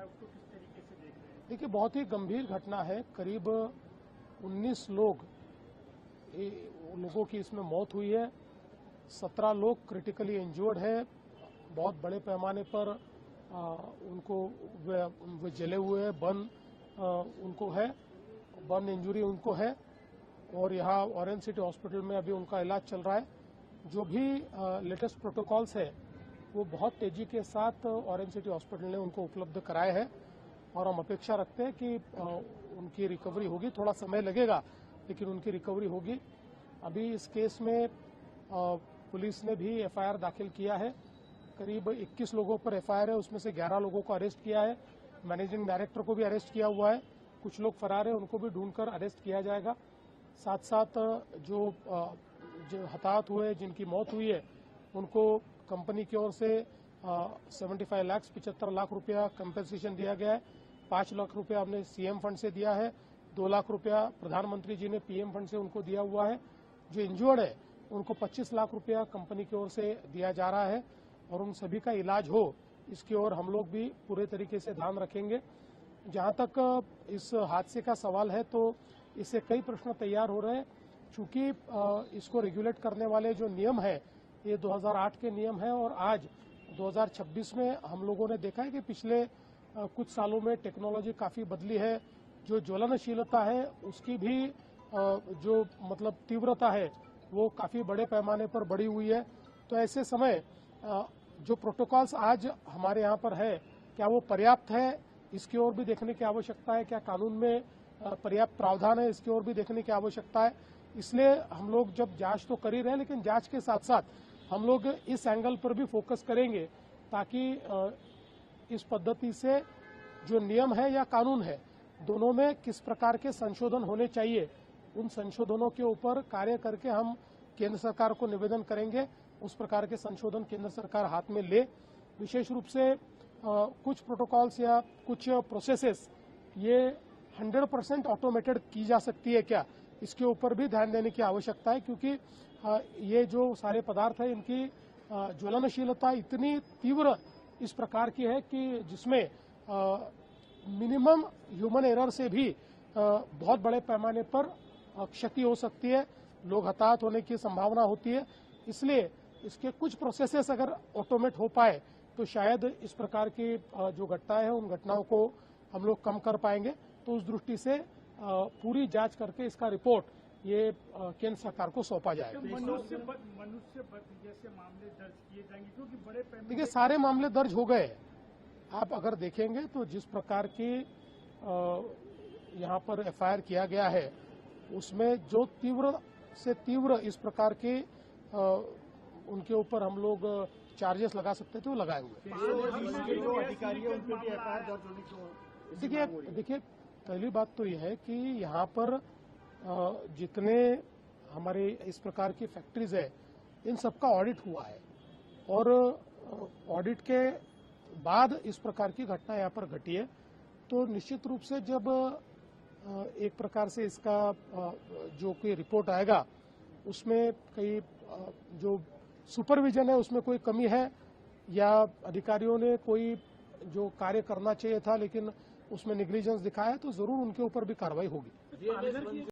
है उसको किस तरीके से देख रहे हैं? देखिए, बहुत ही गंभीर घटना है। करीब 19 लोगों की इसमें मौत हुई है। 17 लोग क्रिटिकली इंजर्ड है। बहुत बड़े पैमाने पर उनको वे जले हुए हैं, उनको है, बर्न इंजरी उनको है और यहाँ ऑरेंज सिटी हॉस्पिटल में अभी उनका इलाज चल रहा है। जो भी लेटेस्ट प्रोटोकॉल्स है वो बहुत तेजी के साथ ऑरेंज सिटी हॉस्पिटल ने उनको उपलब्ध कराए हैं और हम अपेक्षा रखते हैं कि उनकी रिकवरी होगी। थोड़ा समय लगेगा लेकिन उनकी रिकवरी होगी। अभी इस केस में पुलिस ने भी एफआईआर दाखिल किया है। करीब 21 लोगों पर एफआईआर है, उसमें से 11 लोगों को अरेस्ट किया है। मैनेजिंग डायरेक्टर को भी अरेस्ट किया हुआ है। कुछ लोग फरार है, उनको भी ढूंढकर अरेस्ट किया जाएगा। साथ साथ जो हताहत हुए, जिनकी मौत हुई है, उनको कंपनी की ओर से 75 लाख रुपया कंपेंसेशन दिया गया है। 5 लाख रुपया हमने सीएम फंड से दिया है। 2 लाख रुपया प्रधानमंत्री जी ने पीएम फंड से उनको दिया हुआ है। जो इंजर्ड है उनको 25 लाख रुपया कंपनी की ओर से दिया जा रहा है और उन सभी का इलाज हो, इसकी ओर हम लोग भी पूरे तरीके से ध्यान रखेंगे। जहां तक इस हादसे का सवाल है तो इससे कई प्रश्न तैयार हो रहे हैं। चूंकि इसको रेगुलेट करने वाले जो नियम है ये 2008 के नियम है और आज 2026 में हम लोगों ने देखा है कि पिछले कुछ सालों में टेक्नोलॉजी काफी बदली है। जो ज्वलनशीलता है उसकी भी जो मतलब तीव्रता है वो काफी बड़े पैमाने पर बढ़ी हुई है। तो ऐसे समय जो प्रोटोकॉल्स आज हमारे यहाँ पर है, क्या वो पर्याप्त है, इसकी ओर भी देखने की आवश्यकता है। क्या कानून में पर्याप्त प्रावधान है, इसकी ओर भी देखने की आवश्यकता है। इसलिए हम लोग जब जांच तो कर ही रहे हैं लेकिन जांच के साथ साथ हम लोग इस एंगल पर भी फोकस करेंगे ताकि इस पद्धति से जो नियम है या कानून है दोनों में किस प्रकार के संशोधन होने चाहिए, उन संशोधनों के ऊपर कार्य करके हम केंद्र सरकार को निवेदन करेंगे उस प्रकार के संशोधन केंद्र सरकार हाथ में ले। विशेष रूप से कुछ प्रोटोकॉल्स या कुछ प्रोसेसेस ये 100% ऑटोमेटेड की जा सकती है क्या, इसके ऊपर भी ध्यान देने की आवश्यकता है। क्योंकि ये जो सारे पदार्थ है इनकी ज्वलनशीलता इतनी तीव्र इस प्रकार की है कि जिसमें मिनिमम ह्यूमन एरर से भी बहुत बड़े पैमाने पर क्षति हो सकती है, लोग हताहत होने की संभावना होती है। इसलिए इसके कुछ प्रोसेसेस अगर ऑटोमेट हो पाए तो शायद इस प्रकार की जो घटनाएं हैं उन घटनाओं को हम लोग कम कर पाएंगे। तो उस दृष्टि से पूरी जांच करके इसका रिपोर्ट ये केंद्र सरकार को सौंपा जाएगा। मनुष्य जैसे मामले दर्ज किए जाएंगे क्योंकि बड़े देखिए, सारे मामले दर्ज हो गए। आप अगर देखेंगे तो जिस प्रकार की यहाँ पर एफआईआर किया गया है उसमें जो तीव्र से तीव्र इस प्रकार के उनके ऊपर हम लोग चार्जेस लगा सकते थे वो लगाए हुए। देखिए, पहली बात तो यह है कि यहाँ पर जितने हमारे इस प्रकार की फैक्ट्रीज है इन सबका ऑडिट हुआ है और ऑडिट के बाद इस प्रकार की घटना यहाँ पर घटी है। तो निश्चित रूप से जब एक प्रकार से इसका जो कोई रिपोर्ट आएगा उसमें कई जो सुपरविजन है उसमें कोई कमी है या अधिकारियों ने कोई जो कार्य करना चाहिए था लेकिन उसमें नेग्लिजेंस दिखाया है तो जरूर उनके ऊपर भी कार्रवाई होगी।